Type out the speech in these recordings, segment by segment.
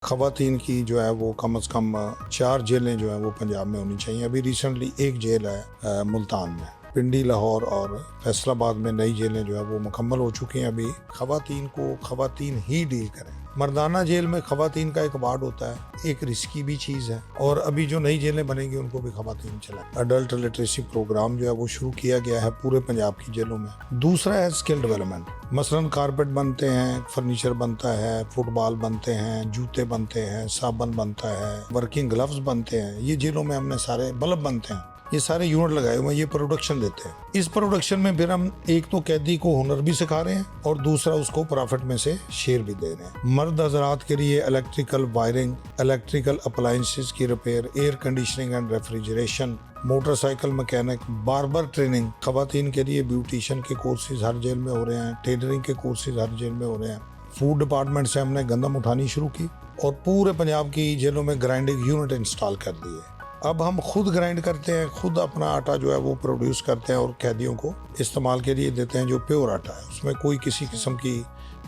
ख़वातीन की जो है वो कम से कम 4 जेलें जो हैं वो पंजाब में होनी चाहिए। अभी रिसेंटली एक जेल है मुल्तान में, पिंडी, लाहौर और फैसलाबाद में नई जेलें जो है वो मुकम्मल हो चुकी हैं। अभी ख़वातीन को ख़वातीन ही डील करें। मर्दाना जेल में ख़वातीन का एक वार्ड होता है, एक रिस्की भी चीज़ है। और अभी जो नई जेलें बनेंगी उनको भी ख़वातीन चलाएं। अडल्ट लिटरेसी प्रोग्राम जो है वो शुरू किया गया है पूरे पंजाब की जेलों में। दूसरा है स्किल डेवलपमेंट, मसलन कारपेट बनते हैं, फर्नीचर बनता है, फुटबॉल बनते हैं, जूते बनते हैं, साबुन बनता है, वर्किंग ग्लव्स बनते हैं। ये जेलों में हमने सारे बल्ब बनते हैं, ये सारे यूनिट लगाए हुए हैं, ये प्रोडक्शन देते हैं। इस प्रोडक्शन में फिर हम एक तो कैदी को हुनर भी सिखा रहे हैं और दूसरा उसको प्रॉफिट में से शेयर भी दे रहे हैं। मर्द हजरात के लिए इलेक्ट्रिकल वायरिंग, इलेक्ट्रिकल अप्लायंसेस की repair, air conditioning and refrigeration, motorcycle mechanic, barber training. खवातीन के लिए ब्यूटिशियन के कोर्सेज हर जेल में हो रहे हैं, टेलरिंग के कोर्सेज हर जेल में हो रहे हैं। फूड डिपार्टमेंट से हमने गंदम उठानी शुरू की और पूरे पंजाब की जेलों में ग्राइंडिंग यूनिट इंस्टॉल कर दिए। अब हम खुद ग्राइंड करते हैं, खुद अपना आटा जो है वो प्रोड्यूस करते हैं और कैदियों को इस्तेमाल के लिए देते हैं, जो प्योर आटा है, उसमें कोई किसी किस्म की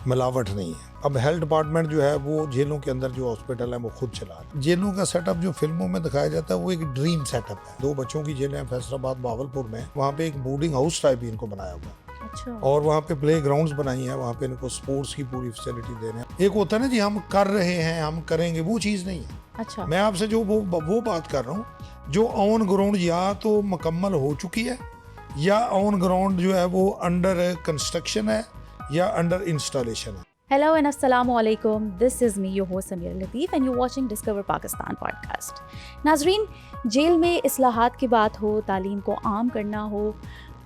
मिलावट नहीं है। अब हेल्थ डिपार्टमेंट जो है वो जेलों के अंदर जो हॉस्पिटल है वो खुद चला रहा है। जेलों का सेटअप जो फिल्मों में दिखाया जाता है वो एक ड्रीम सेटअप है। 2 बच्चों की जेलें हैं फैसलाबाद, भावलपुर में, वहाँ पे एक बोर्डिंग हाउस टाइप ही इनको बनाया हुआ है। अच्छा। और वहाँ पे प्ले ग्राउंड्स बनाई है, वहाँ पे इनको स्पोर्ट्स की पूरी फैसिलिटी दे रहे हैं। एक होता है ना जी हम कर रहे हैं, हम करेंगे, वो चीज़ नहीं है। अच्छा। मैं आपसे जो वो बात कर रहा हूँ जो ऑन ग्राउंड या तो मुकम्मल हो चुकी है या ऑन ग्राउंड जो है वो अंडर कंस्ट्रक्शन है या अंडर इंस्टॉलेशन है। Hello and Assalamu alaikum. This is me, your host Samir Lateef, and you're watching Discover Pakistan podcast. नाजरीन, जेल में इस्लाहात की बात हो, तालीम को आम करना हो,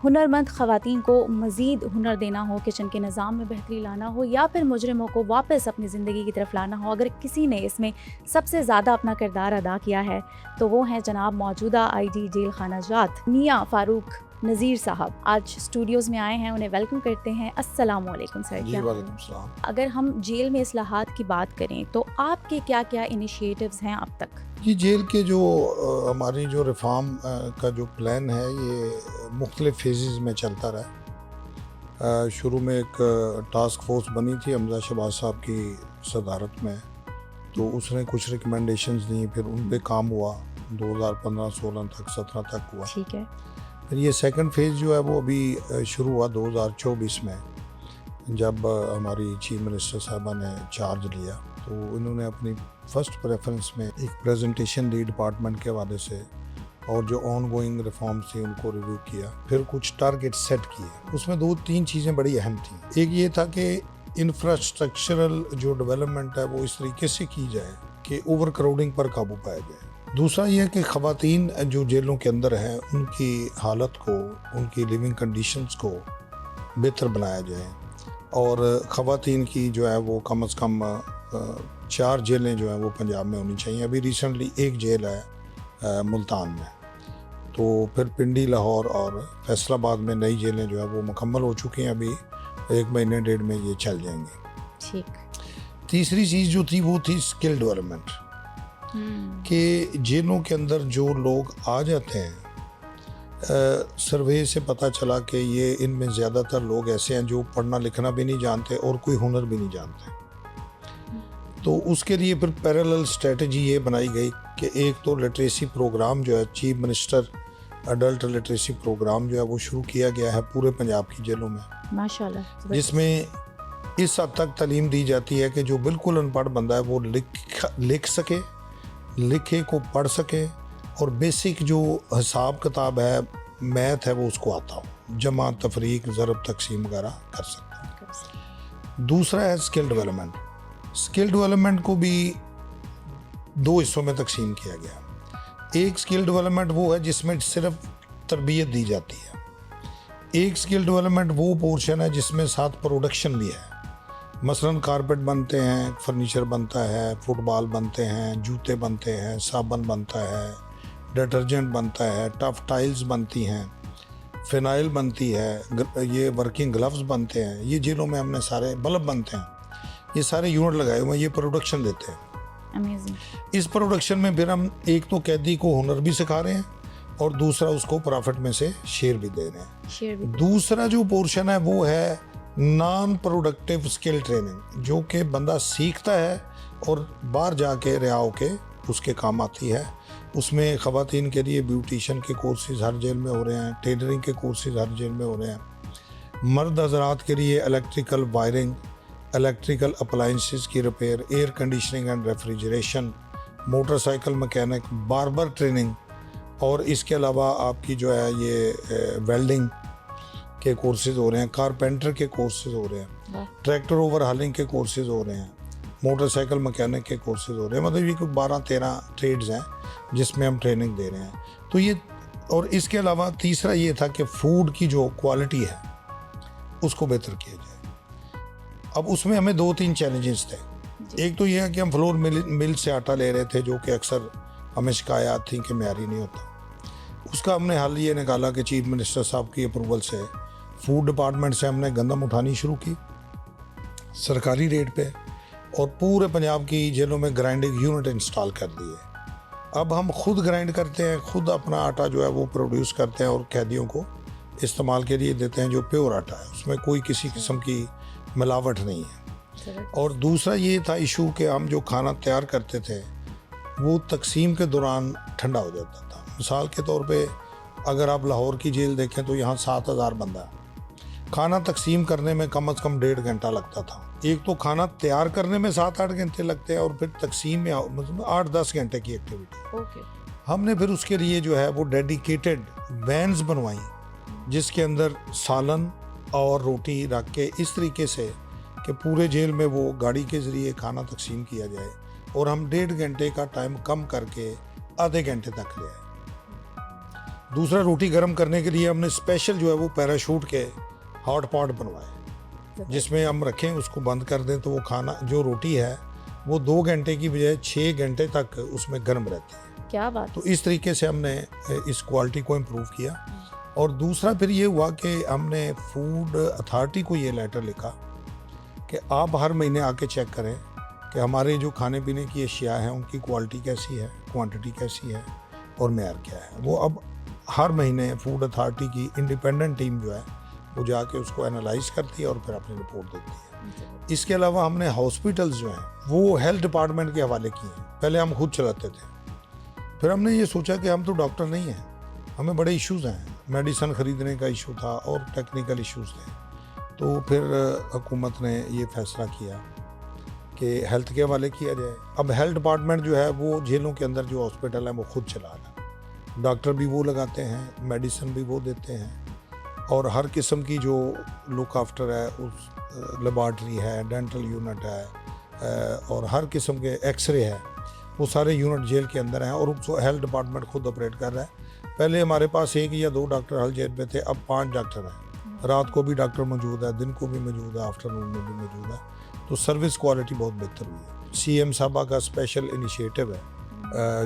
हुनरमंद ख़वातीन को मज़ीद हुनर देना हो, किचन के निज़ाम में बेहतरी लाना हो या फिर मुजरिमों को वापस अपनी ज़िंदगी की तरफ लाना हो, अगर किसी ने इसमें सबसे ज़्यादा अपना किरदार अदा किया है तो वो हैं जनाब मौजूदा IG जेल खाना जात मियाँ फ़ारूक नज़ीर साहब। आज स्टूडियोज़ में आए हैं, उन्हें वेलकम करते हैं। अस्सलाम वालेकुम सर। जी वालेकुम सलाम। अगर हम जेल में इस्लाहात की बात करें तो आपके क्या क्या इनिशिएटिव्स हैं अब तक? ये जेल के जो हमारी जो रिफॉर्म का जो प्लान है ये मुख्तलिफ फेजेस में चलता रहा। शुरू में एक टास्क फोर्स बनी थी हमजा शहबाज साहब की सदारत में, तो उसने कुछ रिकमेंडेशंस दी, फिर उन पे काम हुआ 2015, 16 तक, 17 तक हुआ। ठीक है। फिर ये सेकंड फेज़ जो है वो अभी शुरू हुआ 2024 में, जब हमारी चीफ मिनिस्टर साहबा ने चार्ज लिया तो इन्होंने अपनी फ़र्स्ट प्रेफरेंस में एक प्रेजेंटेशन दी डिपार्टमेंट के हवाले से और जो ऑन गोइंग रिफॉर्म्स थी उनको रिव्यू किया, फिर कुछ टारगेट सेट किए। उसमें 2-3 चीज़ें बड़ी अहम थी। एक ये था कि इंफ्रास्ट्रक्चरल जो डेवलपमेंट है वो इस तरीके से की जाए कि ओवर क्राउडिंग पर काबू पाया जाए। दूसरा यह है कि ख़वातीन जो जेलों के अंदर हैं उनकी हालत को, उनकी लिविंग कंडीशंस को बेहतर बनाया जाए और ख़वातीन की जो है वो कम से कम 4 जेलें जो हैं वो पंजाब में होनी चाहिए। अभी रिसेंटली एक जेल है मुल्तान में, तो फिर पिंडी, लाहौर और फैसलाबाद में नई जेलें जो है वो मुकम्मल हो चुकी हैं। अभी 1 महीने 1.5 में ये चल जाएंगे। ठीक। तीसरी चीज़ जो थी वो थी स्किल डेवलपमेंट, कि जेलों के अंदर जो लोग आ जाते हैं, सर्वे से पता चला कि ये इनमें ज़्यादातर लोग ऐसे हैं जो पढ़ना लिखना भी नहीं जानते और कोई हुनर भी नहीं जानते। तो उसके लिए फिर पैरेलल स्ट्रेटजी ये बनाई गई कि एक तो लिटरेसी प्रोग्राम जो है, chief minister adult literacy programme जो है वो शुरू किया गया है पूरे पंजाब की जेलों में, माशाल्लाह, जिसमें इस हद तक तालीम दी जाती है कि जो बिल्कुल अनपढ़ बंदा है वो लिख सके, लिखे को पढ़ सके और बेसिक जो हिसाब किताब है, मैथ है, वो उसको आता हो, जमा, तफरीक, ज़रब, तकसीम वगैरह कर सकता है। दूसरा है स्किल डेवलपमेंट। स्किल डेवलपमेंट को भी 2 हिस्सों में तकसीम किया गया। एक स्किल डेवलपमेंट वो है जिसमें सिर्फ तरबियत दी जाती है। एक स्किल डेवलपमेंट वो पोर्शन है जिसमें साथ प्रोडक्शन भी है, मसलन कारपेट बनते हैं, फर्नीचर बनता है, फुटबॉल बनते हैं, जूते बनते हैं, साबुन बनता है, डिटर्जेंट बनता है, टफ टाइल्स बनती हैं, फिनाइल बनती है, ये वर्किंग ग्लव्स बनते हैं। ये जेलों में हमने सारे बल्ब बनते हैं, ये सारे यूनिट लगाए हुए हैं, ये प्रोडक्शन देते हैं। अमेजिंग। इस प्रोडक्शन में फिर हम एक तो कैदी को हुनर भी सिखा रहे हैं और दूसरा उसको प्रॉफिट में से शेयर भी दे रहे हैं। दूसरा जो पोर्शन है वो है नॉन प्रोडक्टिव स्किल ट्रेनिंग, जो कि बंदा सीखता है और बाहर जाके रिहा होके उसके काम आती है। उसमें ख़वातीन के लिए ब्यूटिशन के कोर्सेज़ हर जेल में हो रहे हैं, टेलरिंग के कोर्सेज़ हर जेल में हो रहे हैं। मर्द हजरात के लिए इलेक्ट्रिकल वायरिंग, इलेक्ट्रिकल अप्लाइंसेस की repair, air conditioning and refrigeration, motorcycle mechanic, barber training, और इसके अलावा आपकी जो है ये वेल्डिंग के कोर्सेज़ हो रहे हैं, कारपेंटर के कोर्सेज़ हो रहे हैं, ट्रैक्टर ओवरहालिंग के कोर्सेज़ हो रहे हैं, मोटरसाइकिल मैकेनिक के कोर्सेज़ हो रहे हैं। मतलब ये कोई 12-13 ट्रेड्स हैं जिसमें हम ट्रेनिंग दे रहे हैं। तो ये, और इसके अलावा तीसरा ये था कि फूड की जो क्वालिटी है उसको बेहतर किया जाए। अब उसमें हमें 2-3 चैलेंजेस थे। एक तो ये है कि हम फ्लोर मिल से आटा ले रहे थे, जो कि अक्सर हमें शिकायत थी कि म्यारी नहीं होता। उसका हमने हल ये निकाला कि चीफ मिनिस्टर साहब की अप्रूवल से फूड डिपार्टमेंट से हमने गंदम उठानी शुरू की सरकारी रेट पे, और पूरे पंजाब की जेलों में ग्राइंडिंग यूनिट इंस्टॉल कर दिए। अब हम खुद ग्राइंड करते हैं, खुद अपना आटा जो है वो प्रोड्यूस करते हैं और कैदियों को इस्तेमाल के लिए देते हैं, जो प्योर आटा है, उसमें कोई किसी किस्म की मिलावट नहीं है। और दूसरा ये था इशू कि हम जो खाना तैयार करते थे वो तकसीम के दौरान ठंडा हो जाता था। मिसाल के तौर पे अगर आप लाहौर की जेल देखें तो यहाँ 7,000 बंदा है। खाना तकसीम करने में कम से कम 1.5 घंटा लगता था। एक तो खाना तैयार करने में 7-8 घंटे लगते हैं, और फिर तकसीम में मतलब 8-10 घंटे की एक्टिविटी। हमने फिर उसके लिए जो है वो डेडिकेटेड वैन्स बनवाई, जिसके अंदर सालन और रोटी रख के इस तरीके से कि पूरे जेल में वो गाड़ी के ज़रिए खाना तकसीम किया जाए, और हम 1.5 घंटे का टाइम कम करके आधे घंटे तक ले आए। दूसरा, रोटी गर्म करने के लिए हमने स्पेशल जो है वो पैराशूट के हॉट पॉट बनवाए, जिसमें हम रखें, उसको बंद कर दें तो वो खाना जो रोटी है वो 2 घंटे की बजाय 6 घंटे तक उसमें गर्म रहती है। क्या बात। तो इस तरीके से हमने इस क्वालिटी को इम्प्रूव किया। और दूसरा फिर ये हुआ कि हमने फूड अथॉरिटी को ये लेटर लिखा कि आप हर महीने आके चेक करें कि हमारे जो खाने पीने की अशिया हैं उनकी क्वालिटी कैसी है, क्वांटिटी कैसी है और मेयार क्या है। वो अब हर महीने फूड अथॉरिटी की इंडिपेंडेंट टीम जो है वो जाके उसको एनालाइज करती है और फिर अपनी रिपोर्ट देती है। इसके अलावा हमने हॉस्पिटल्स जो हैं वो हेल्थ डिपार्टमेंट के हवाले किए हैं। पहले हम खुद चलाते थे, फिर हमने ये सोचा कि हम तो डॉक्टर नहीं हैं, हमें बड़े इश्यूज़ हैं, मेडिसन ख़रीदने का इशू था और टेक्निकल इश्यूज़ थे। तो फिर हुकूमत ने ये फैसला किया कि हेल्थ के हवाले किया जाए। अब हेल्थ डिपार्टमेंट जो है वो जेलों के अंदर जो हॉस्पिटल है वो खुद चला रहा है, डॉक्टर भी वो लगाते हैं, मेडिसिन भी वो देते हैं, और हर किस्म की जो लुक आफ्टर है, उस लेबॉर्ट्री है, डेंटल यूनिट है, और हर किस्म के एक्सरे है, वो सारे यूनिट जेल के अंदर हैं और उसको हेल्थ डिपार्टमेंट खुद ऑपरेट कर रहा है। पहले हमारे पास 1 या 2 डॉक्टर हर जेल में थे, अब 5 डॉक्टर हैं। रात को भी डॉक्टर मौजूद है, दिन को भी मौजूद है, आफ्टरनून में भी मौजूद है। तो सर्विस क्वालिटी बहुत बेहतर हुई है। CM साहबा का स्पेशल इनिशिएटिव है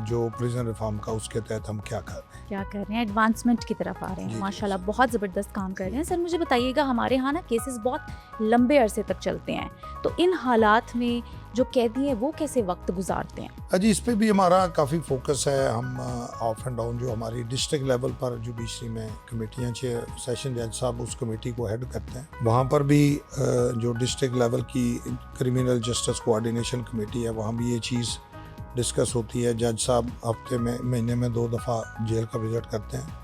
जो प्रिजन रिफॉर्म का, उसके तहत हम क्या कर रहे हैं, एडवांसमेंट की तरफ आ रहे हैं। माशाल्लाह बहुत ज़बरदस्त काम कर रहे हैं। सर मुझे बताइएगा, हमारे यहाँ ना केसेस बहुत लंबे अरसे तक चलते हैं, तो इन हालात में जो कैदी हैं वो कैसे वक्त गुजारते हैं? अजी इस पे भी हमारा काफ़ी फोकस है। हम ऑफ एंड डाउन जो हमारी डिस्ट्रिक्ट लेवल पर जुडिशरी में कमेटियाँ, सेशन जज साहब उस कमेटी को हेड करते हैं, वहाँ पर भी जो डिस्ट्रिक्ट लेवल की क्रिमिनल जस्टिस कोऑर्डिनेशन कमेटी है वहाँ भी ये चीज़ डिस्कस होती है। जज साहब हफ्ते में, महीने में 2 दफ़ा जेल का विज़िट करते हैं।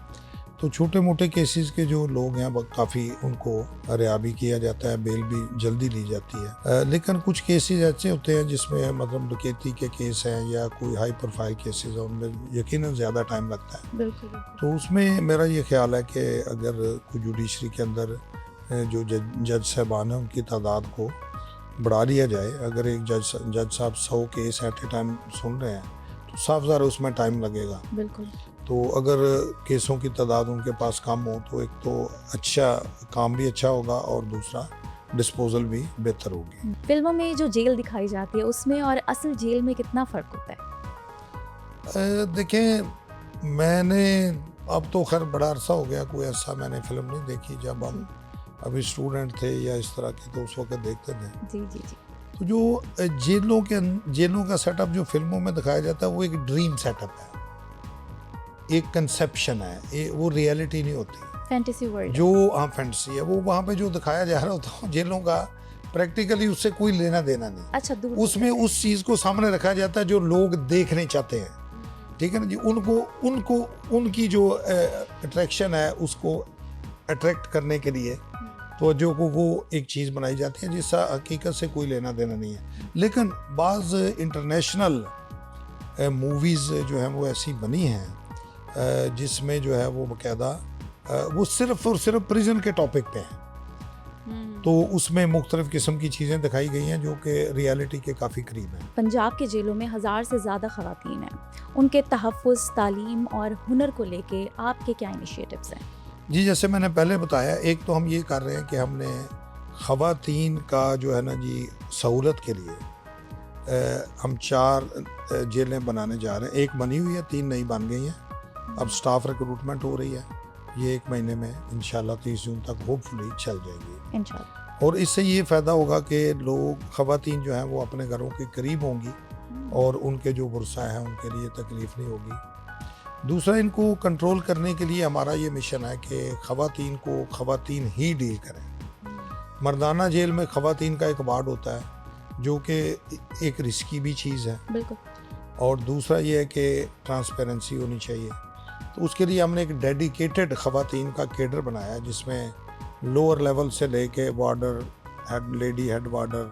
तो छोटे मोटे केसेस के जो लोग हैं वो काफ़ी उनको रिहा भी किया जाता है, बेल भी जल्दी ली जाती है। लेकिन कुछ केसेस ऐसे होते हैं जिसमें मतलब डकैती के केस हैं या कोई हाई प्रोफाइल केसेस हैं, उनमें यकीनन ज़्यादा टाइम लगता है। बिल्कुल। तो उसमें मेरा ये ख्याल है कि अगर कोई जुडिशरी के अंदर जो जज साहबान हैं उनकी तादाद को बढ़ा लिया जाए। अगर एक जज साहब 100 केस एट ए टाइम सुन रहे हैं तो साफ ज़ाहिर उसमें टाइम लगेगा। बिल्कुल। तो अगर केसों की तादाद उनके पास कम हो तो एक तो अच्छा काम भी अच्छा होगा और दूसरा डिस्पोजल भी बेहतर होगी। फिल्मों में जो जेल दिखाई जाती है उसमें और असल जेल में कितना फ़र्क होता है? देखें, मैंने अब तो खैर बड़ा अरसा हो गया, कोई ऐसा मैंने फिल्म नहीं देखी। जब हम अभी स्टूडेंट थे या इस तरह के तो उस वक्त देखते थे। जी जी जी। तो जो जेलों का सेटअप जो फिल्मों में दिखाया जाता है वो एक ड्रीम सेटअप है, एक कंसेप्शन है, वो रियलिटी नहीं होती, फैंटेसी वर्ल्ड जो फैंटेसी है। वो वहाँ पे जो दिखाया जा रहा होता है जेलों का प्रैक्टिकली उससे कोई लेना देना नहीं। अच्छा, दूर उसमें उस चीज़ को सामने रखा जाता है जो लोग देखने चाहते हैं, ठीक है ना जी। उनको उनकी जो अट्रैक्शन है उसको अट्रैक्ट करने के लिए तो जो को वो एक चीज़ बनाई जाती है जिसका हकीकत से कोई लेना देना नहीं है। लेकिन बाज़ इंटरनेशनल मूवीज़ जो हैं वो ऐसी बनी हैं जिसमें जो है वो बाकायदा वो सिर्फ और सिर्फ प्रिजन के टॉपिक पे हैं, तो उसमें मुख्तलिफ किस्म की चीज़ें दिखाई गई हैं जो कि रियलिटी के काफ़ी करीब हैं। पंजाब के जेलों में 1000 से ज़्यादा ख़वातीन हैं, उनके तहफ़्फ़ुज़, तालीम और हुनर को लेके आपके क्या इनिशिएटिव्स हैं? जी, जैसे मैंने पहले बताया, एक तो हम ये कर रहे हैं कि हमने ख़वातीन का जो है ना जी सहूलत के लिए हम 4 जेलें बनाने जा रहे हैं। एक बनी हुई है, 3 नई बन गई हैं। अब स्टाफ रिक्रूटमेंट हो रही है, ये 1 महीने में इंशाल्लाह 30 जून तक होपफुली चल जाएगी इंशाल्लाह। और इससे ये फ़ायदा होगा कि लोग ख़वातीन जो हैं वो अपने घरों के करीब होंगी और उनके जो वर्सा हैं उनके लिए तकलीफ़ नहीं होगी। दूसरा, इनको कंट्रोल करने के लिए हमारा ये मिशन है कि ख़वातीन को ख़वातीन ही डील करें। मर्दाना जेल में ख़वातीन का एक वार्ड होता है जो कि एक रिस्की भी चीज़ है, बिल्कुल। और दूसरा ये है कि ट्रांसपेरेंसी होनी चाहिए। तो उसके लिए हमने एक डेडिकेटेड ख़वातीन का केडर बनाया है जिसमें लोअर लेवल से लेके warder, head warder,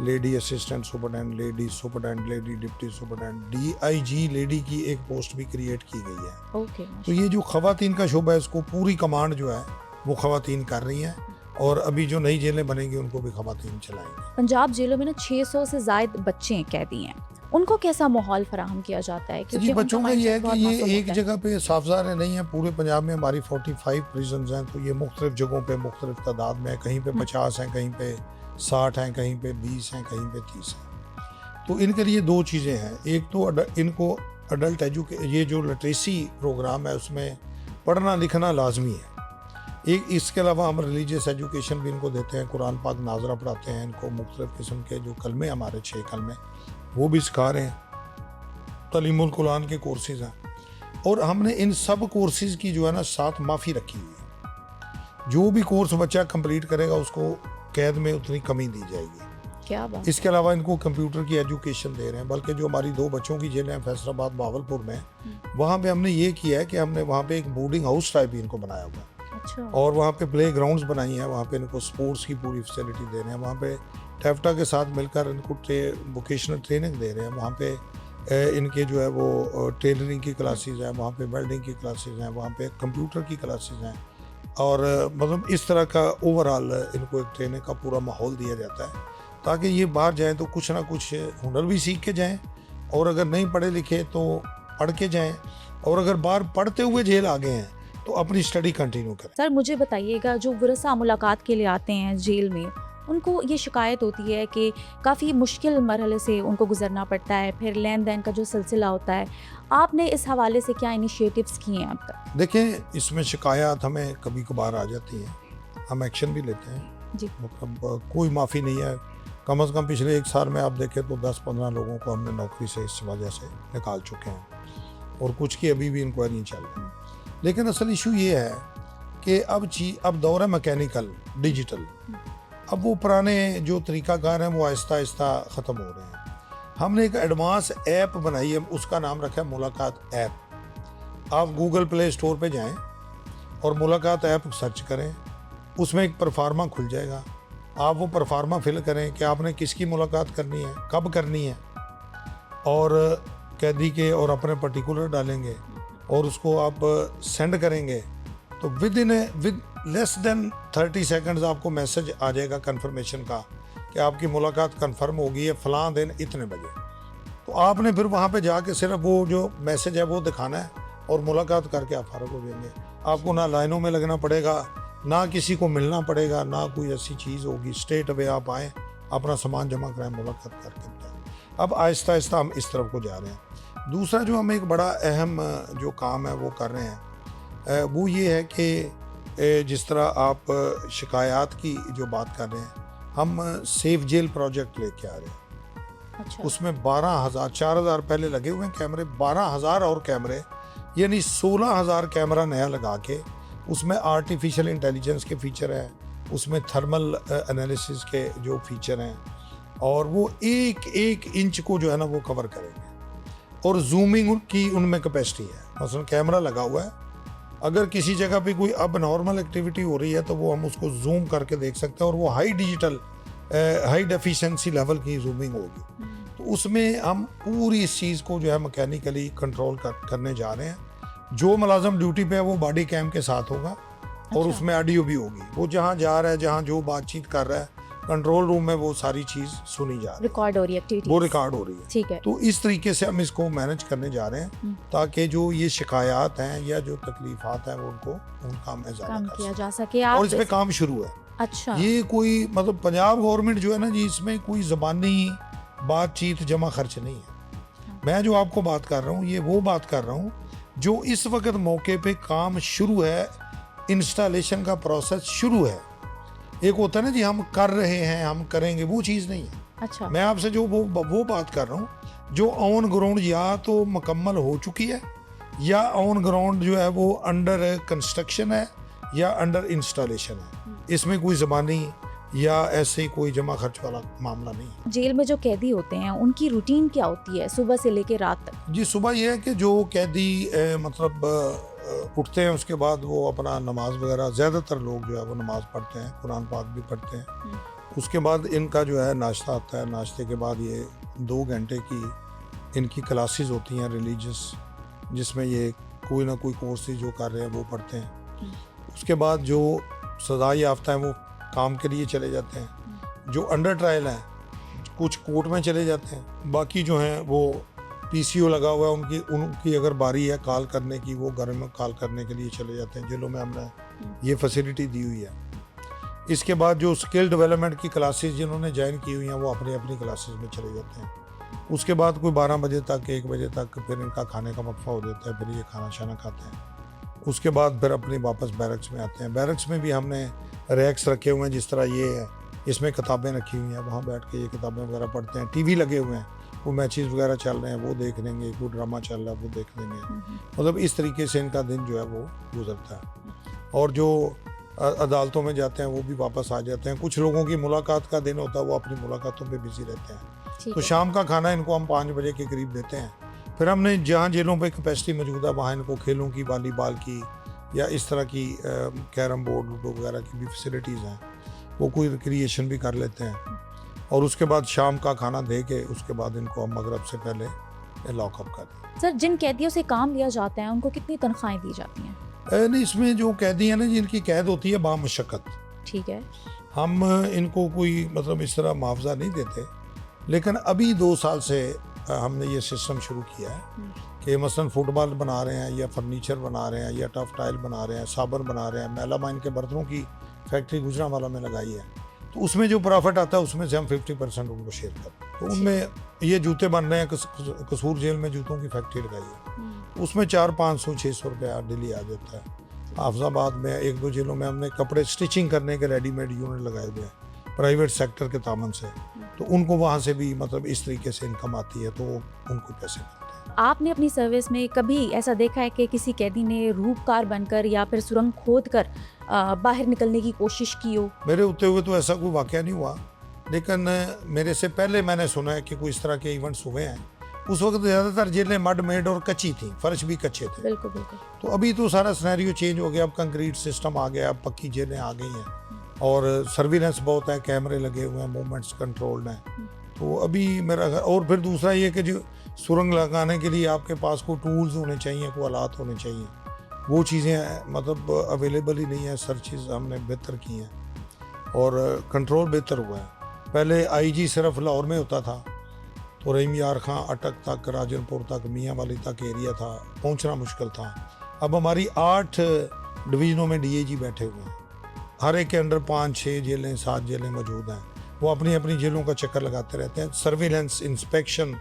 lady assistant superintendent, lady superintendent, lady deputy superintendent, DIG lady की एक पोस्ट भी क्रिएट की गई है। ओके। तो ये जो ख़वातीन का शोबा है इसको पूरी कमांड जो है वो ख़वातीन कर रही हैं और अभी जो नई जेलें बनेंगी उनको भी ख़वातीन चलाएंगी। पंजाब जेलों में ना 600 से ज़ायद बच्चे कैदी हैं, उनको कैसा माहौल फराहम किया जाता है? जी, बच्चों का ये है कि ये एक जगह जगह पे साफज़ार नहीं है। पूरे पंजाब में हमारी 45 प्रिजन्स हैं, तो ये मुख्तलिफ जगहों पे मुख्तलिफ तादाद में है। कहीं पे 50 हैं, कहीं पे 60 हैं, कहीं पे 20 हैं, कहीं पे 30 हैं। तो इनके लिए 2 चीज़ें हैं। एक तो इनको अडल्ट ये जो लिटरेसी प्रोग्राम है उसमें पढ़ना लिखना लाजमी है। एक इसके अलावा हम रिलीजियस एजुकेशन भी इनको देते हैं, कुरान पाक नाजरा पढ़ाते हैं इनको, मुख्तलिफ किस्म के जो कलमे हमारे 6 कलमे वो भी सिखा रहे हैं। तलीमुल कुरान के कोर्सेज हैं और हमने इन सब कोर्सेज की जो है ना साथ माफ़ी रखी हुई है। जो भी कोर्स बच्चा कंप्लीट करेगा उसको कैद में उतनी कमी दी जाएगी। क्या बात। इसके अलावा इनको कंप्यूटर की एजुकेशन दे रहे हैं। बल्कि जो हमारी 2 बच्चों की जेलें हैं फैसलाबाद, बावलपुर में, वहाँ पे हमने ये किया है कि हमने वहाँ पे एक बोर्डिंग हाउस टाइप भी इनको बनाया हुआ है। अच्छा। और वहाँ पे प्ले ग्राउंड्स बनाई हैं, वहाँ पे इनको स्पोर्ट्स की पूरी फैसिलिटी दे रहे हैं। वहाँ पे टेफ्टा के साथ मिलकर इनको वोकेशनल ट्रेनिंग दे रहे हैं। वहाँ पे इनके जो है वो टेलरिंग की क्लासेस हैं, वहाँ पे वेल्डिंग की क्लासेस हैं, वहाँ पे कंप्यूटर की क्लासेस हैं और मतलब इस तरह का ओवरऑल इनको एक ट्रेनिंग का पूरा माहौल दिया जाता है ताकि ये बाहर जाएँ तो कुछ ना कुछ हुनर भी सीख के जाएँ, और अगर नहीं पढ़े लिखे तो पढ़ के जाएँ, और अगर बाहर पढ़ते हुए जेल आ गए हैं तो अपनी स्टडी कंटिन्यू करें। सर मुझे बताइएगा, जो वरसा मुलाकात के लिए आते हैं जेल में, उनको ये शिकायत होती है कि काफ़ी मुश्किल मरहले से उनको गुजरना पड़ता है, फिर लेन देन का जो सिलसिला होता है, आपने इस हवाले से क्या इनिशिएटिव्स किए हैं अब तक? देखें, इसमें शिकायत हमें कभी कभार आ जाती हैं, हम एक्शन भी लेते हैं जी। मतलब कोई माफ़ी नहीं है। कम से कम पिछले 1 साल में आप देखें तो 10-15 लोगों को हमने नौकरी से इस वजह से निकाल चुके हैं और कुछ की अभी भी इंक्वायरी चल रही है। लेकिन असल इशू ये है कि अब दौर है मैकेनिकल, डिजिटल। अब वो पुराने जो तरीक़ाकार हैं वो आहिस्ता आहिस्ता ख़त्म हो रहे हैं। हमने एक एडवांस ऐप बनाई है, उसका नाम रखा है मुलाकात ऐप। आप गूगल प्ले स्टोर पे जाएं और मुलाकात ऐप सर्च करें, उसमें एक परफार्मा खुल जाएगा। आप वो परफार्मा फिल करें कि आपने किसकी मुलाकात करनी है, कब करनी है, और कैदी के और अपने पर्टिकुलर डालेंगे और उसको आप सेंड करेंगे तो विद लेस देन 30 सेकंड्स आपको मैसेज आ जाएगा कंफर्मेशन का कि आपकी मुलाकात कंफर्म हो गई है फ़लाँ दिन इतने बजे। तो आपने फिर वहाँ पे जाके सिर्फ वो जो मैसेज है वो दिखाना है और मुलाकात करके आप फारग हो जाएंगे। आपको ना लाइनों में लगना पड़ेगा, ना किसी को मिलना पड़ेगा, ना कोई ऐसी चीज़ होगी। स्ट्रेट अवे आप आएँ, अपना सामान जमा कराएं, मुलाकात करके जाएँ। अब आहिस्ता आहिस्ता हम इस तरफ को जा रहे हैं। दूसरा जो हम एक बड़ा अहम जो काम है वो कर रहे हैं वो ये है कि जिस तरह आप शिकायत की जो बात कर रहे हैं, हम सेफ जेल प्रोजेक्ट लेके आ रहे हैं। अच्छा। उसमें 12,000 4,000 पहले लगे हुए हैं कैमरे, 12,000 और कैमरे, यानी 16,000 कैमरा नया लगा के उसमें आर्टिफिशियल इंटेलिजेंस के फीचर है, उसमें थर्मल एनालिसिस के जो फीचर हैं, और वो एक एक इंच को जो है ना वो कवर करेंगे, और जूमिंग की उनमें कैपेसिटी है। मसलन कैमरा लगा हुआ है, अगर किसी जगह पे कोई अब नॉर्मल एक्टिविटी हो रही है तो वो हम उसको जूम करके देख सकते हैं, और वो हाई डेफिशिएंसी लेवल की जूमिंग होगी। तो उसमें हम पूरी इस चीज़ को जो है मैकेनिकली कंट्रोल करने जा रहे हैं। जो मुलाजम ड्यूटी पे है वो बॉडी कैम के साथ होगा, और उसमें ऑडियो भी होगी। वो जहाँ जा रहा है, जहाँ जो बातचीत कर रहा है, कंट्रोल रूम में वो सारी चीज़ सुनी जा रही है, रिकॉर्ड हो रही है एक्टिविटी, वो रिकॉर्ड हो रही है। ठीक है। तो इस तरीके से हम इसको मैनेज करने जा रहे हैं, ताकि जो ये शिकायत हैं या जो तकलीफात हैं वो उनका हम कम किया जा सके। और इसमें काम शुरू है। अच्छा, ये कोई मतलब पंजाब गवर्नमेंट जो है ना जी, इसमें कोई ज़बानी बातचीत जमा खर्च नहीं है। मैं जो आपको बात कर रहा हूँ, ये वो बात कर रहा हूँ जो इस वक्त मौके पे काम शुरू है, इंस्टॉलेशन का प्रोसेस शुरू है। एक होता है ना जी, हम कर रहे हैं, हम करेंगे, वो चीज़ नहीं है। अच्छा, मैं आपसे जो वो बात कर रहा हूँ जो ऑन ग्राउंड या तो मुकम्मल हो चुकी है, या ऑन ग्राउंड जो है वो अंडर कंस्ट्रक्शन है या अंडर इंस्टॉलेशन है। इसमें कोई ज़बानी या ऐसे कोई जमा खर्च वाला मामला नहीं है। जेल में जो कैदी होते हैं उनकी रूटीन क्या होती है सुबह से लेकर रात तक? जी, सुबह ये है कि जो कैदी मतलब उठते हैं, उसके बाद वो अपना नमाज वगैरह, ज़्यादातर लोग जो है वो नमाज पढ़ते हैं, कुरान पाक भी पढ़ते हैं। उसके बाद इनका जो है नाश्ता आता है। नाश्ते के बाद ये 2 घंटे की इनकी क्लासेस होती हैं रिलीजियस, जिसमें ये कोई ना कोई कोर्सेज जो कर रहे हैं वो पढ़ते हैं। उसके बाद जो सज़ा याफ्ता है वो काम के लिए चले जाते हैं। जो अंडर ट्रायल हैं कुछ कोर्ट में चले जाते हैं, बाकी जो हैं वो पीसीओ लगा हुआ है, उनकी अगर बारी है कॉल करने की, वो घर में कॉल करने के लिए चले जाते हैं। जेलों में हमने ये फैसिलिटी दी हुई है। इसके बाद जो स्किल डेवलपमेंट की क्लासेस जिन्होंने ज्वाइन की हुई हैं वो अपनी अपनी क्लासेस में चले जाते हैं। उसके बाद कोई 12 बजे तक, 1 बजे तक फिर इनका खाने का वक्फा हो जाता है, फिर ये खाना शाना खाते हैं। उसके बाद फिर अपनी वापस बैरक्स में आते हैं। बैरक्स में भी हमने रैक्स रखे हुए हैं, जिस तरह ये है, इसमें किताबें रखी हुई हैं, वहाँ बैठ के ये किताबें वगैरह पढ़ते हैं। टीवी लगे हुए हैं, वो मैचेस वगैरह चल रहे हैं वो देख लेंगे, कोई ड्रामा चल रहा है वो देख लेंगे। मतलब इस तरीके से इनका दिन जो है वो गुजरता है। और जो अदालतों में जाते हैं वो भी वापस आ जाते हैं। कुछ लोगों की मुलाकात का दिन होता है, वो अपनी मुलाकातों पे बिजी रहते हैं। तो शाम का खाना इनको हम 5 बजे के करीब देते हैं। फिर हमने जहाँ जेलों पे कैपेसिटी मौजूद है वहाँ इनको खेलों की, वॉलीबॉल की या इस तरह की कैरम बोर्ड, लूडो वगैरह की भी फैसिलिटीज़ हैं, वो कोई रिक्रिएशन भी कर लेते हैं। और उसके बाद शाम का खाना दे के उसके बाद इनको हम मगरब से पहले लॉकअप कर दें। सर, जिन कैदियों से काम लिया जाता है उनको कितनी तनख्वाहें दी जाती हैं? नहीं, इसमें जो कैदी हैं ना, जिनकी कैद होती है बामशक्कत, ठीक है, हम इनको कोई मतलब इस तरह मुआवजा नहीं देते। लेकिन अभी 2 साल से हमने ये सिस्टम शुरू किया है कि मसलन फुटबॉल बना रहे हैं या फर्नीचर बना रहे हैं या टफ टाइल बना रहे हैं, साबर बना रहे हैं, मेलामाइन के बर्तनों की फैक्ट्री गुजरांवाला में लगाई है, तो उसमें जो प्रॉफिट आता है उसमें से हम 50% उनको शेयर करते हैं। तो उनमें ये जूते बन रहे हैं, कसूर जेल में जूतों की फैक्ट्री लगाई है, उसमें 400-500-600 रुपया डेली आ जाता है। हाफिजाबाद में 1-2 जेलों में हमने कपड़े स्टिचिंग करने के रेडीमेड यूनिट लगाए हुए हैं प्राइवेट सेक्टर के तामन से, तो उनको वहाँ से भी मतलब इस तरीके से इनकम आती है, तो उनको पैसे मिलते हैं। आपने अपनी सर्विस में कभी ऐसा देखा है कि किसी कैदी ने रूपकार बनकर या फिर सुरंग खोद कर बाहर निकलने की कोशिश की हो? मेरे होते हुए तो ऐसा कोई वाक़या नहीं हुआ, लेकिन मेरे से पहले मैंने सुना है कि कोई इस तरह के इवेंट्स हुए हैं। उस वक्त ज़्यादातर जेलें मड मेड और कच्ची थी, फर्श भी कच्चे थे। बिल्कुल बिल्कुल। तो अभी तो सारा सिनेरियो चेंज हो गया, अब कंक्रीट सिस्टम आ गया, अब पक्की जेलें आ गई हैं और सर्विलेंस बहुत है, कैमरे लगे हुए हैं, मूवमेंट्स कंट्रोल्ड हैं। तो अभी मेरा, और फिर दूसरा ये कि जो सुरंग लगाने के लिए आपके पास कोई टूल्स होने चाहिए, कोई आलात होने चाहिए, वो चीज़ें मतलब अवेलेबल ही नहीं है। सर्चेज हमने बेहतर की हैं और कंट्रोल बेहतर हुआ है। पहले आईजी सिर्फ लाहौर में होता था, तो रहीम यार खां अटक तक, राजनपुर तक, मियाँ वाली तक एरिया था, पहुंचना मुश्किल था। अब हमारी 8 डिवीज़नों में डीएजी बैठे हुए हैं, हर एक के अंडर 5-6 जेलें 7 जेलें मौजूद हैं। वो अपनी अपनी जेलों का चक्कर लगाते रहते हैं। सर्विलेंस, इंस्पेक्शन,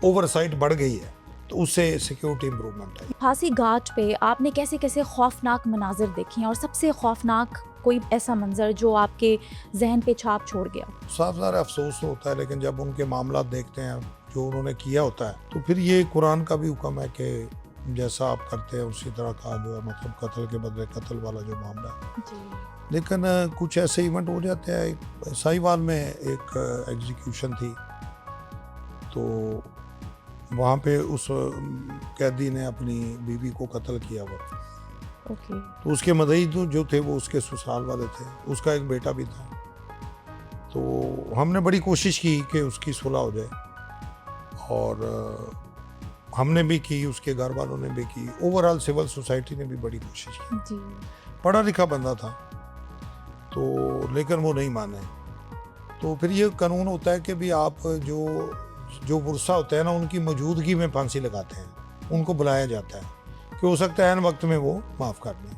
ओवरसाइट बढ़ गई है, तो उससे सिक्योरिटी इम्प्रूवमेंट है। फांसी घाट पे आपने कैसे कैसे खौफनाक मनाजिर देखे हैं, और सबसे खौफनाक कोई ऐसा मंजर जो आपके जहन पे छाप छोड़ गया? साफ ज़ाहिर अफसोस तो होता है, लेकिन जब उनके मामला देखते हैं जो उन्होंने किया होता है, तो फिर ये कुरान का भी हुक्म है कि जैसा आप करते हैं उसी तरह का जो है मतलब कत्ल के बदले कत्ल वाला जो मामला है। जी। लेकिन कुछ ऐसे इवेंट हो जाते हैं। साहिवाल में एक एग्जीक्यूशन थी, तो वहाँ पे उस कैदी ने अपनी बीवी को कत्ल किया हुआ। ओके। तो उसके मदई जो थे वो उसके ससुराल वाले थे, उसका एक बेटा भी था। तो हमने बड़ी कोशिश की कि उसकी सुलह हो जाए, और हमने भी की, उसके घर वालों ने भी की, ओवरऑल सिविल सोसाइटी ने भी बड़ी कोशिश की। जी। पढ़ा लिखा बंदा था तो, लेकिन वो नहीं माने। तो फिर ये कानून होता है कि भी आप जो बुरसा होता है ना, उनकी मौजूदगी में फांसी लगाते हैं, उनको बुलाया जाता है कि हो सकता है इन वक्त में वो माफ़ कर दें।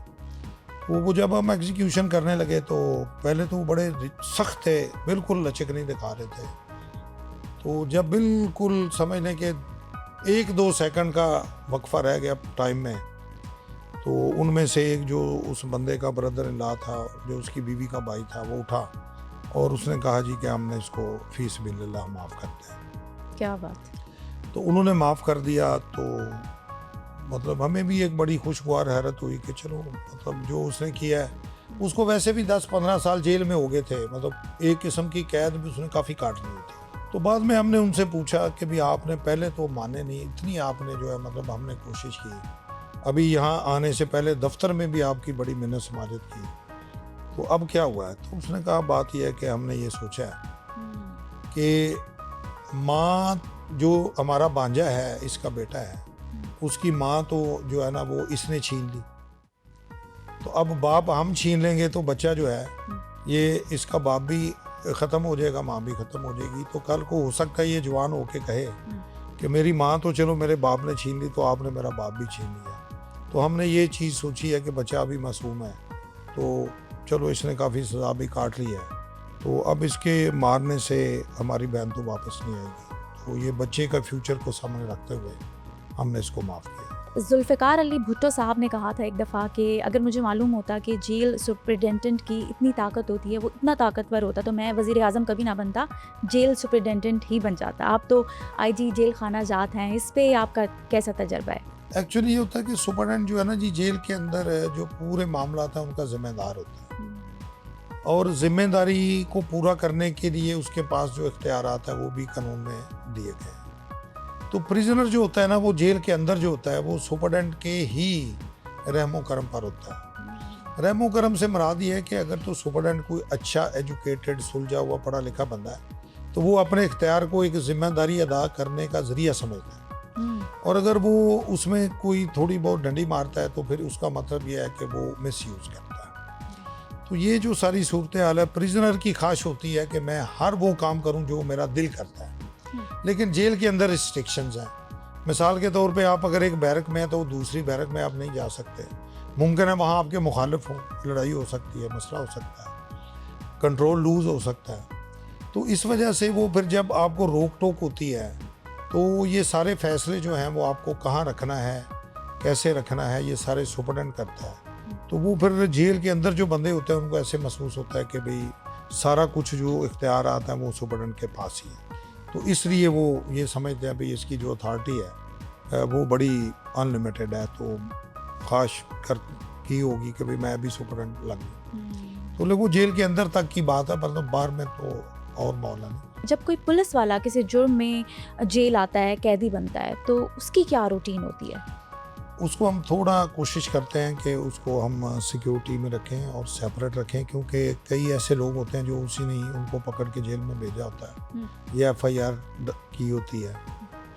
तो वो जब हम एग्जीक्यूशन करने लगे तो पहले तो वो बड़े सख्त थे, बिल्कुल लचक नहीं दिखा रहे थे। तो जब बिल्कुल समझने के 1-2 सेकंड का वक्फा रह गया टाइम में, तो उनमें से एक जो उस बंदे का ब्रदर इन लॉ था, जो उसकी बीवी का भाई था, वो उठा और उसने कहा जी कि हमने इसको फीस बिल्लाह माफ़ करते हैं। क्या बात। तो उन्होंने माफ़ कर दिया। तो मतलब हमें भी एक बड़ी खुशगवार हैरत हुई कि चलो, मतलब जो उसने किया है, उसको वैसे भी 10-15 साल जेल में हो गए थे, मतलब एक किस्म की कैद भी उसने काफ़ी काट ली थी। तो बाद में हमने उनसे पूछा कि भी आपने पहले तो माने नहीं, इतनी आपने जो है मतलब हमने कोशिश की, अभी यहाँ आने से पहले दफ्तर में भी आपकी बड़ी मिन्नत समाजत की, तो अब क्या हुआ है? तो उसने कहा बात यह है कि हमने ये सोचा है कि माँ जो हमारा भांजा है, इसका बेटा है, उसकी माँ तो जो है ना वो इसने छीन ली, तो अब बाप हम छीन लेंगे तो बच्चा जो है ये इसका बाप भी ख़त्म हो जाएगा, माँ भी ख़त्म हो जाएगी। तो कल को हो सकता है ये जवान होके कहे कि मेरी माँ तो चलो मेरे बाप ने छीन ली, तो आपने मेरा बाप भी छीन लिया। तो हमने ये चीज़ सोची है कि बच्चा अभी मासूम है, तो चलो इसने काफ़ी सज़ा भी काट ली है, तो अब इसके मारने से हमारी बहन तो वापस नहीं आएगी। तो ये बच्चे का फ्यूचर को सामने रखते हुए हमने इसको माफ़ किया। जुल्फ़िकार अली भुट्टो साहब ने कहा था एक दफ़ा कि अगर मुझे मालूम होता कि जेल सुपरिटेंडेंट की इतनी ताकत होती है, वो इतना ताकतवर होता, तो मैं वज़ीर आज़म कभी ना बनता, जेल सुपरिटेंडेंट ही बन जाता। आप तो आईजी जेल खाना जात हैं, इस पे आपका कैसा तजर्बा है? एक्चुअली ये होता है कि सुपरिटेंडेंट जो है ना जी, जेल के अंदर जो पूरे मामला था उनका जिम्मेदार होता है, और जिम्मेदारी को पूरा करने के लिए उसके पास जो इख्तियारात है वो भी कानून में दिए गए हैं। तो प्रिजनर जो होता है ना, वो जेल के अंदर जो होता है वो सुपरिटेंडेंट के ही रहमो करम पर होता है। रहमो करम से मुराद ये है कि अगर तो सुपरिटेंडेंट कोई अच्छा एजुकेटेड, सुलझा हुआ, पढ़ा लिखा बंदा है, तो वो अपने इख्तियार को एक जिम्मेदारी अदा करने का जरिया समझता है, और अगर वो उसमें कोई थोड़ी बहुत डंडी मारता है तो फिर उसका मतलब ये है कि वो मिसयूज़ करता है। तो ये जो सारी सूरत हाल है, प्रिजनर की ख्वाहिश होती है कि मैं हर वो काम करूं जो मेरा दिल करता है, लेकिन जेल के अंदर रिस्ट्रिक्शंस हैं। मिसाल के तौर पे आप अगर एक बैरक में हैं तो दूसरी बैरक में आप नहीं जा सकते, मुमकिन है वहाँ आपके मुखालिफ हों, लड़ाई हो सकती है, मसला हो सकता है, कंट्रोल लूज़ हो सकता है। तो इस वजह से वो फिर जब आपको रोक टोक होती है, तो ये सारे फैसले जो हैं वो आपको कहाँ रखना है, कैसे रखना है, ये सारे सुपरिटेंडेंट करता है। तो वो फिर जेल के अंदर जो बंदे होते हैं उनको ऐसे महसूस होता है कि भाई सारा कुछ जो इख्तियार आता है वो सुपरिटेंडेंट के पास ही है। तो इसलिए वो ये समझते हैं भाई इसकी जो अथॉरिटी है वो बड़ी अनलिमिटेड है, तो ख्वाहिश कर की होगी कि भाई मैं भी सुपरिटेंडेंट लग जाऊँ। तो लोग वो जेल के अंदर तक की बात है, मतलब बाहर में तो और मौला नहीं। जब कोई पुलिस वाला किसी जुर्म में जेल आता है, कैदी बनता है, तो उसकी क्या रूटीन होती है? उसको हम थोड़ा कोशिश करते हैं कि उसको हम सिक्योरिटी में रखें और सेपरेट रखें, क्योंकि कई ऐसे लोग होते हैं जो उसी ने ही उनको पकड़ के जेल में भेजा होता है या FIR की होती है,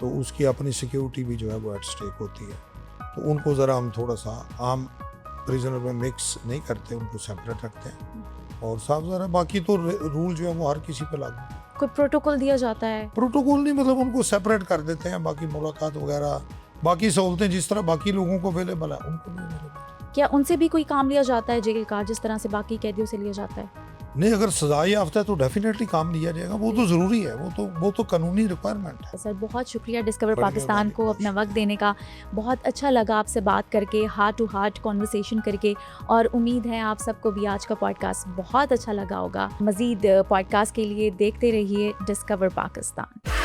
तो उसकी अपनी सिक्योरिटी भी जो है वो एट स्टेक होती है। तो उनको ज़रा हम थोड़ा सा आम प्रिजनर में मिक्स नहीं करते, उनको सेपरेट रखते हैं, और साफ ज़रा बाकी तो रूल जो है वो हर किसी पे लागू। कोई प्रोटोकॉल दिया जाता है? प्रोटोकॉल नहीं, मतलब उनको सेपरेट कर देते हैं, बाकी मुलाकात वगैरह, बाकी सहूलतें जिस तरह बाकी लोगों को अवेलेबल है उनको भी अवेलेबल। क्या उनसे भी कोई काम लिया जाता है जेल का, जिस तरह से बाकी कैदियों से लिया जाता है? नहीं, अगर सजा याफ्ता है तो डेफिनेटली काम लिया जाएगा, वो तो ज़रूरी है, वो तो कानूनी रिक्वायरमेंट है। सर बहुत शुक्रिया डिस्कवर बढ़िया, पाकिस्तान को अपना वक्त देने का। बहुत अच्छा लगा आपसे बात करके, हार्ट टू हार्ट कॉन्वर्सेशन करके, और उम्मीद है आप सबको भी आज का पॉडकास्ट बहुत अच्छा लगा होगा। मज़ीद पॉडकास्ट के लिए देखते रहिए डिस्कवर पाकिस्तान।